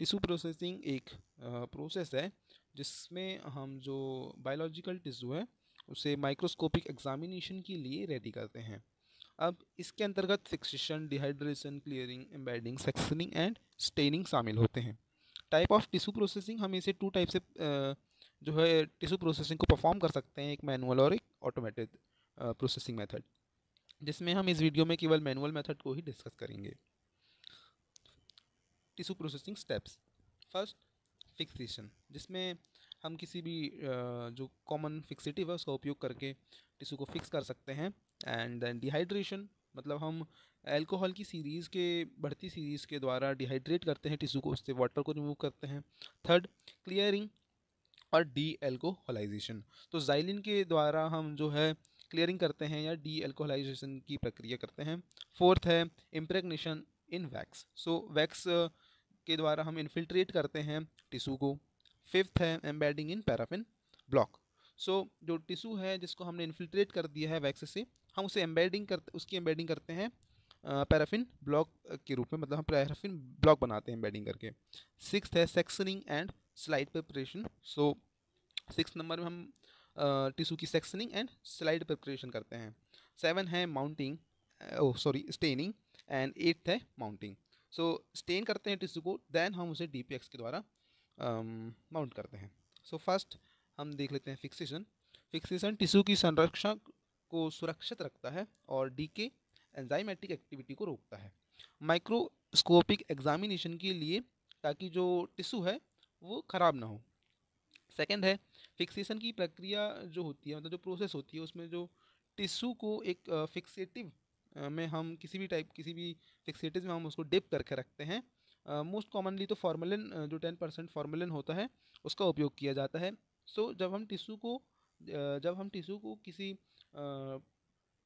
Tissue processing एक process है जिसमें हम जो बायोलॉजिकल टिश्यू है उसे माइक्रोस्कोपिक एग्जामिनेशन के लिए रेडी करते हैं। अब इसके अंतर्गत fixation, dehydration, clearing, embedding, sectioning and staining शामिल होते हैं। टाइप ऑफ टिश्यू प्रोसेसिंग, हम इसे टू टाइप से जो है टिश्यू प्रोसेसिंग को परफॉर्म कर सकते हैं, एक मैनुअल और एक ऑटोमेटेड प्रोसेसिंग मेथड, जिसमें हम इस वीडियो में केवल मैनुअल मेथड को ही डिस्कस करेंगे। Tissue processing steps. First, fixation, जिसमें हम किसी भी जो कॉमन फिक्सेटिव है उसका उपयोग करके टिश्यू को फिक्स कर सकते हैं। एंड देन डिहाइड्रेशन, मतलब हम अल्कोहल की सीरीज़ के बढ़ती सीरीज़ के द्वारा डिहाइड्रेट करते हैं टिश्यू को, उससे वाटर को रिमूव करते हैं। थर्ड, क्लियरिंग और डी एल्कोहलाइजेशन, तो जाइलिन के द्वारा हम जो है क्लियरिंग करते हैं या डी एल्कोहलाइजेशन की प्रक्रिया करते हैं। फोर्थ है इम्प्रेगनेशन इन वैक्स, सो वैक्स के द्वारा हम इन्फिल्ट्रेट करते हैं टिश्यू को। फिफ्थ है एम्बेडिंग इन पैराफिन ब्लॉक, सो जो टिश्यू है जिसको हमने इन्फिल्ट्रेट कर दिया है वैक्स से, हम उसे उसकी एम्बेडिंग करते हैं पैराफिन ब्लॉक के रूप में, मतलब हम पैराफिन ब्लॉक बनाते हैं एम्बेडिंग करके। सिक्स्थ है sectioning and slide preparation, so six number में हम टिश्यू की सेक्शनिंग एंड स्लाइड प्रिपरेशन करते हैं। सेवन है माउंटिंग, स्टेनिंग, एंड एट्थ है माउंटिंग। सो स्टेन करते हैं टिश्यू को, देन हम उसे डीपीएक्स के द्वारा माउंट करते हैं। सो फर्स्ट हम देख लेते हैं फिक्सेशन। फिक्सेशन टिश्यू की संरक्षण को सुरक्षित रखता है और डीके एंजाइमेटिक एक्टिविटी को रोकता है माइक्रोस्कोपिक एग्जामिनेशन के लिए, ताकि जो टिश्यू है वो ख़राब ना हो। सेकंड है फिक्सेशन की प्रक्रिया जो होती है, मतलब जो प्रोसेस होती है उसमें जो टिश्यू को एक फिक्सेटिव में हम किसी भी फिक्सेटिव में हम उसको डिप करके रखते हैं। मोस्ट कॉमनली तो फॉर्मेलिन, जो 10% फॉर्मेलिन होता है उसका उपयोग किया जाता है। सो जब हम टिश्यू को किसी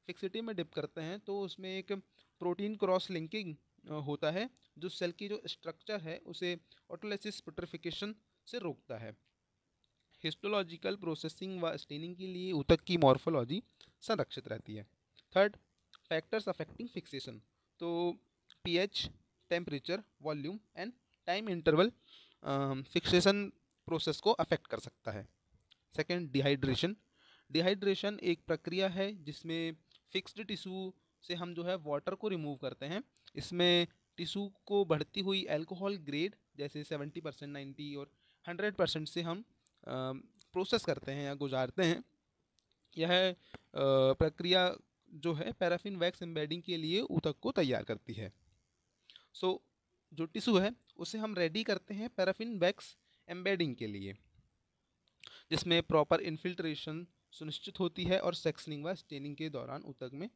फिक्सेटिव में डिप करते हैं तो उसमें एक प्रोटीन क्रॉस लिंकिंग होता है जो सेल की जो स्ट्रक्चर है उसे ऑटोलाइसिस पुट्रिफिकेशन से रोकता है। हिस्टोलॉजिकल प्रोसेसिंग व स्टेनिंग के लिए ऊतक की मॉर्फोलॉजी संरक्षित रहती है। थर्ड, फैक्टर्स अफेक्टिंग फिक्सेशन, तो pH, temperature, volume and time interval fixation process को अफेक्ट कर सकता है। Second, dehydration. डिहाइड्रेशन एक प्रक्रिया है जिसमें फिक्स्ड टिश्यू से हम जो है वाटर को रिमूव करते हैं। इसमें टिश्यू को बढ़ती हुई अल्कोहल ग्रेड जैसे 70%, 90 और 100% से हम प्रोसेस करते हैं या गुजारते हैं। यह प्रक्रिया जो है पैराफिन वैक्स एम्बेडिंग के लिए ऊतक को तैयार करती है। सो जो टिश्यू है उसे हम रेडी करते हैं पैराफिन वैक्स एम्बेडिंग के लिए, जिसमें प्रॉपर इन्फिल्ट्रेशन सुनिश्चित होती है और सेक्शनिंग व स्टेनिंग के दौरान ऊतक में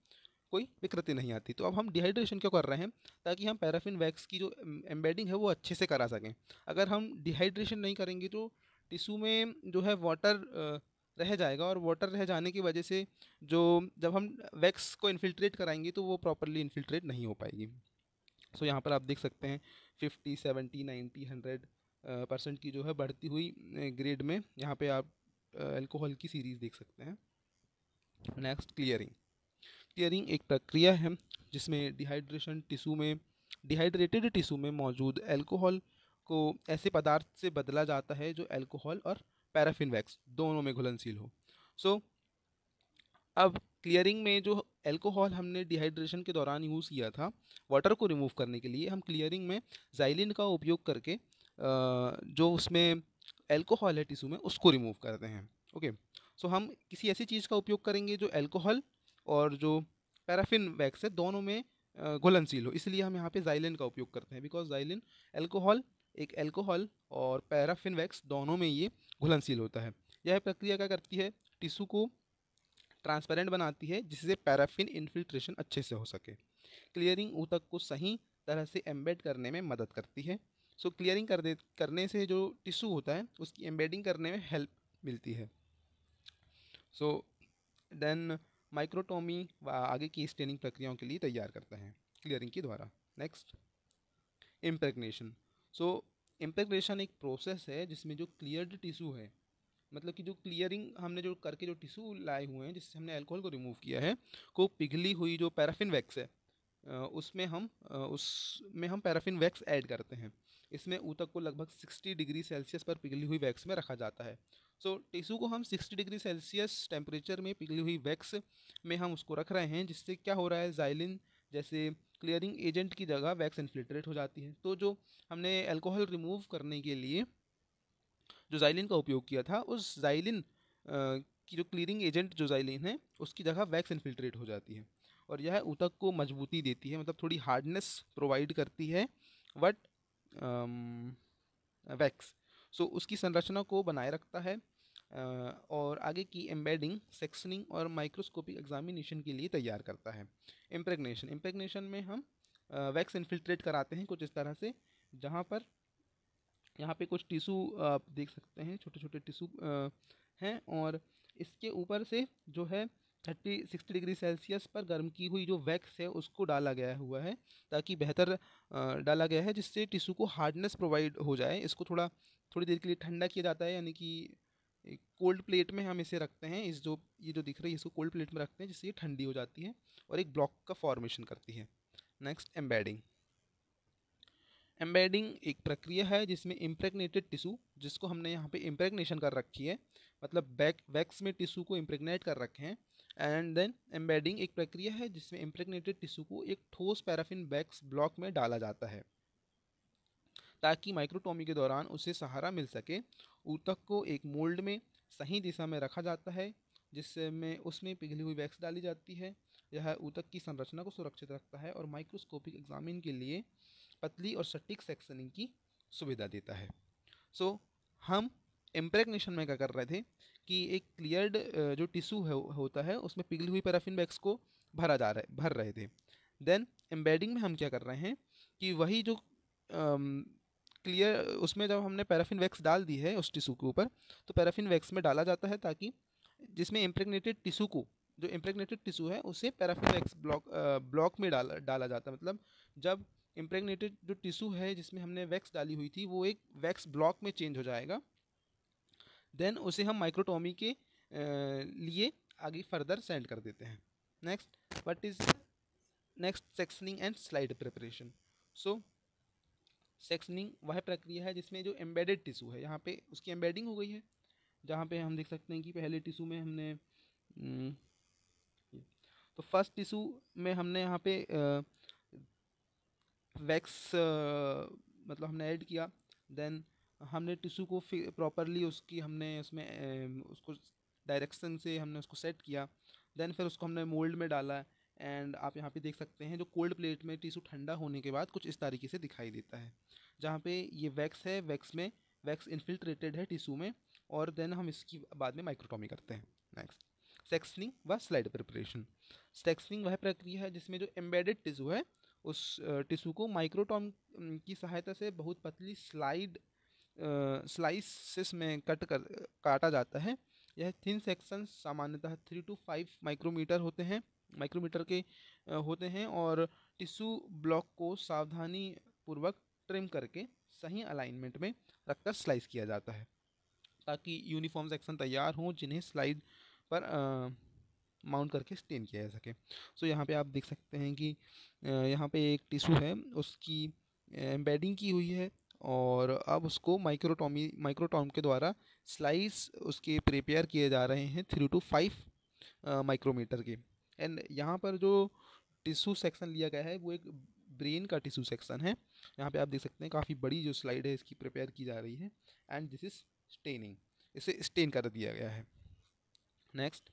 कोई विकृति नहीं आती। तो अब हम डिहाइड्रेशन क्यों कर रहे हैं? ताकि हम पैराफिन वैक्स की जो एम्बेडिंग है वो अच्छे से करा सकें। अगर हम डिहाइड्रेशन नहीं करेंगे तो टिश्यू में जो है वाटर रह जाएगा, और वाटर रह जाने की वजह से जो जब हम वैक्स को इन्फिल्ट्रेट कराएंगे तो वो प्रॉपरली इन्फिल्ट्रेट नहीं हो पाएगी। सो यहाँ पर आप देख सकते हैं 50, 70, 90, 100% की जो है बढ़ती हुई ग्रेड में यहाँ पे आप अल्कोहल की सीरीज़ देख सकते हैं। Next, clearing. क्लियरिंग एक प्रक्रिया है जिसमें डिहाइड्रेटेड टिश्यू में मौजूद अल्कोहल को ऐसे पदार्थ से बदला जाता है जो अल्कोहल और पैराफिन वैक्स दोनों में घुलनशील हो। सो अब क्लियरिंग में जो अल्कोहल हमने डिहाइड्रेशन के दौरान यूज़ किया था वाटर को रिमूव करने के लिए, हम क्लियरिंग में जाइलिन का उपयोग करके जो उसमें अल्कोहल है टिश्यू में उसको रिमूव करते हैं। ओके, सो हम किसी ऐसी चीज़ का उपयोग करेंगे जो अल्कोहल और जो पैराफिन वैक्स है दोनों में घुलनशील हो, इसलिए हम यहाँ पे जाइलिन का उपयोग करते हैं, बिकॉज जाइलिन अल्कोहल और पैराफिन वैक्स दोनों में ये घुलनशील होता है। यह प्रक्रिया क्या करती है? टिश्यू को ट्रांसपेरेंट बनाती है जिससे पैराफिन इन्फिल्ट्रेशन अच्छे से हो सके। क्लियरिंग ऊतक को सही तरह से एम्बेड करने में मदद करती है। सो क्लियरिंग करने से जो टिश्यू होता है उसकी एम्बेडिंग करने में हेल्प मिलती है। सो देन माइक्रोटोमी व आगे की स्टेनिंग प्रक्रियाओं के लिए तैयार करता है क्लियरिंग के द्वारा। Next, impregnation. सो इम्प्रेगनेशन एक प्रोसेस है जिसमें जो क्लियर्ड टिश्यू है, मतलब कि जो क्लियरिंग हमने जो टिश्यू लाए हुए हैं जिससे हमने अल्कोहल को रिमूव किया है, को पिघली हुई जो पैराफिन वैक्स है उसमें हम पैराफिन वैक्स ऐड करते हैं। इसमें ऊतक को लगभग 60 डिग्री सेल्सियस पर पिघली हुई वैक्स में रखा जाता है। सो टिश्यू को हम 60 डिग्री सेल्सियस टेम्परेचर में पिघली हुई वैक्स में हम उसको रख रहे हैं, जिससे क्या हो रहा है, जाइलिन जैसे क्लियरिंग एजेंट की जगह वैक्स इन्फिल्ट्रेट हो जाती है। तो जो हमने अल्कोहल रिमूव करने के लिए जो जाइलिन का उपयोग किया था, उस जाइलिन की जो क्लीयरिंग एजेंट जो जाइलिन है उसकी जगह वैक्स इन्फिल्ट्रेट हो जाती है, और यह ऊतक को मजबूती देती है, मतलब थोड़ी हार्डनेस प्रोवाइड करती है वट वैक्स। सो उसकी संरचना को बनाए रखता है। और आगे की एम्बेडिंग, सेक्शनिंग और माइक्रोस्कोपिक एग्जामिनेशन के लिए तैयार करता है। इम्प्रेगनेशन में हम वैक्स इन्फिल्ट्रेट कराते हैं कुछ इस तरह से, जहाँ पर यहाँ पे कुछ टिश्यू आप देख सकते हैं, छोटे छोटे टिश्यू हैं, और इसके ऊपर से जो है 60 डिग्री सेल्सियस पर गर्म की हुई जो वैक्स है उसको डाला गया हुआ है, ताकि बेहतर डाला गया है जिससे टिश्यू को हार्डनेस प्रोवाइड हो जाए। इसको थोड़ी देर के लिए ठंडा किया जाता है, यानी कि एक कोल्ड प्लेट में हम इसे रखते हैं। ये जो दिख रही है इसको कोल्ड प्लेट में रखते हैं, जिससे ये ठंडी हो जाती है और एक ब्लॉक का फॉर्मेशन करती है। Next, embedding. एम्बेडिंग एक प्रक्रिया है जिसमें इम्प्रेगनेटेड टिश्यू, जिसको हमने यहाँ पे इम्प्रेगनेशन कर रखी है, मतलब वैक्स में टिश्यू को इम्प्रेगनेट कर रखे हैं। एंड देन एम्बेडिंग एक प्रक्रिया है जिसमें इम्प्रेगनेटेड टिश्यू को एक ठोस पैराफिन वैक्स ब्लॉक में डाला जाता है, ताकि माइक्रोटोमी के दौरान उसे सहारा मिल सके। ऊतक को एक मोल्ड में सही दिशा में रखा जाता है, जिसमें उसमें पिघली हुई वैक्स डाली जाती है। यह ऊतक की संरचना को सुरक्षित रखता है और माइक्रोस्कोपिक एग्जामिन के लिए पतली और सटीक सेक्शनिंग की सुविधा देता है। सो हम इम्प्रेगनेशन में क्या कर रहे थे कि एक क्लियर्ड जो टिश्यू होता है उसमें पिघली हुई पैराफिन वैक्स को भर रहे थे। देन एम्बेडिंग में हम क्या कर रहे हैं कि वही जो क्लियर, उसमें जब हमने पैराफिन वैक्स डाल दी है उस टिश्यू के ऊपर, तो पैराफिन वैक्स में डाला जाता है, ताकि जिसमें इम्प्रेगनेटेड टिश्यू को, जो इम्प्रेगनेटेड टिश्यू है उसे पैराफिन वैक्स ब्लॉक में डाला जाता है। मतलब जब इम्प्रेगनेटेड जो टिश्यू है जिसमें हमने वैक्स डाली हुई थी वो एक वैक्स ब्लॉक में चेंज हो जाएगा। देन उसे हम माइक्रोटोमी के लिए आगे फर्दर सेंड कर देते हैं। Next, sectioning and slide preparation. So sectioning वह प्रक्रिया है जिसमें जो एम्बेडेड टिश्यू है, यहाँ पे उसकी एम्बेडिंग हो गई है, जहाँ पे हम देख सकते हैं कि पहले टिश्यू में हमने तो फर्स्ट टिश्यू में हमने यहाँ पे वैक्स मतलब हमने ऐड किया। देन हमने टिश्यू को प्रॉपरली उसको डायरेक्शन से हमने उसको सेट किया। देन फिर उसको हमने मोल्ड में डाला, एंड आप यहाँ पे देख सकते हैं जो कोल्ड प्लेट में टिश्यू ठंडा होने के बाद कुछ इस तरीके से दिखाई देता है, जहाँ पे ये वैक्स है, वैक्स इन्फिल्ट्रेटेड है टिश्यू में, और देन हम इसकी बाद में माइक्रोटोमी करते हैं। नेक्स्ट, सेक्शनिंग व स्लाइड प्रिपरेशन। सेक्शनिंग वह प्रक्रिया है जिसमें जो एम्बेडेड टिश्यू है उस टिश्यू को माइक्रोटोम की सहायता से बहुत पतली स्लाइसिस में काटा जाता है। यह थिन सेक्शन सामान्यतः 3 to 5 माइक्रोमीटर के होते हैं, और टिश्यू ब्लॉक को सावधानी पूर्वक ट्रिम करके सही अलाइनमेंट में रखकर स्लाइस किया जाता है, ताकि यूनिफॉर्म सेक्शन तैयार हों जिन्हें स्लाइड पर माउंट करके स्टेन किया जा सके। सो यहाँ पे आप देख सकते हैं कि यहाँ पे एक टिश्यू है, उसकी एम्बेडिंग की हुई है, और अब उसको माइक्रोटॉम के द्वारा स्लाइस उसके प्रिपेयर किए जा रहे हैं 3 to 5 माइक्रोमीटर के। एंड यहाँ पर जो टिश्यू सेक्शन लिया गया है वो एक ब्रेन का टिश्यू सेक्शन है। यहाँ पे आप देख सकते हैं काफ़ी बड़ी जो स्लाइड है इसकी प्रिपेयर की जा रही है, एंड दिस इज स्टेनिंग, इसे स्टेन कर दिया गया है। नेक्स्ट,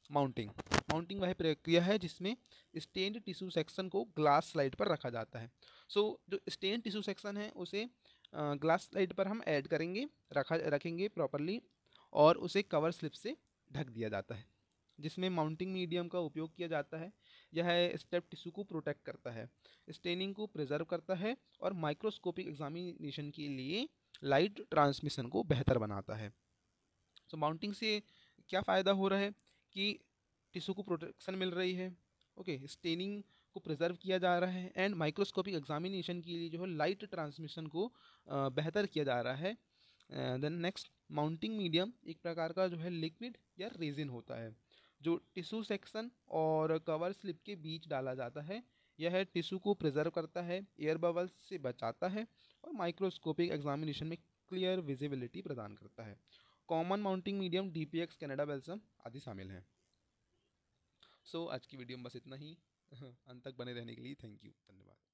माउंटिंग वह प्रक्रिया है जिसमें स्टेन्ड टिश्यू सेक्शन को ग्लास स्लाइड पर रखा जाता है। सो जो स्टेन्ड टिश्यू सेक्शन है उसे ग्लास स्लाइड पर हम ऐड करेंगे, रखेंगे प्रॉपरली, और उसे कवर स्लिप से ढक दिया जाता है, जिसमें माउंटिंग मीडियम का उपयोग किया जाता है। यह स्टेप टिश्यू को प्रोटेक्ट करता है, स्टेनिंग को प्रिजर्व करता है, और माइक्रोस्कोपिक एग्जामिनेशन के लिए लाइट ट्रांसमिशन को बेहतर बनाता है। सो माउंटिंग से क्या फ़ायदा हो रहा है कि टिश्यू को प्रोटेक्शन मिल रही है, ओके, स्टेनिंग को प्रिजर्व किया जा रहा है, एंड माइक्रोस्कोपिक एग्जामिनेशन के लिए जो है लाइट ट्रांसमिशन को बेहतर किया जा रहा है। देन नेक्स्ट, माउंटिंग मीडियम एक प्रकार का जो है लिक्विड या रेजिन होता है, जो टिश्यू सेक्शन और कवर स्लिप के बीच डाला जाता है। यह टिश्यू को प्रिजर्व करता है, एयर बबल्स से बचाता है और माइक्रोस्कोपिक एग्जामिनेशन में क्लियर विजिबिलिटी प्रदान करता है। Common mounting medium DPX, Canada balsam आदि शामिल हैं। सो आज की वीडियो में बस इतना ही। अंत तक बने रहने के लिए थैंक यू, धन्यवाद।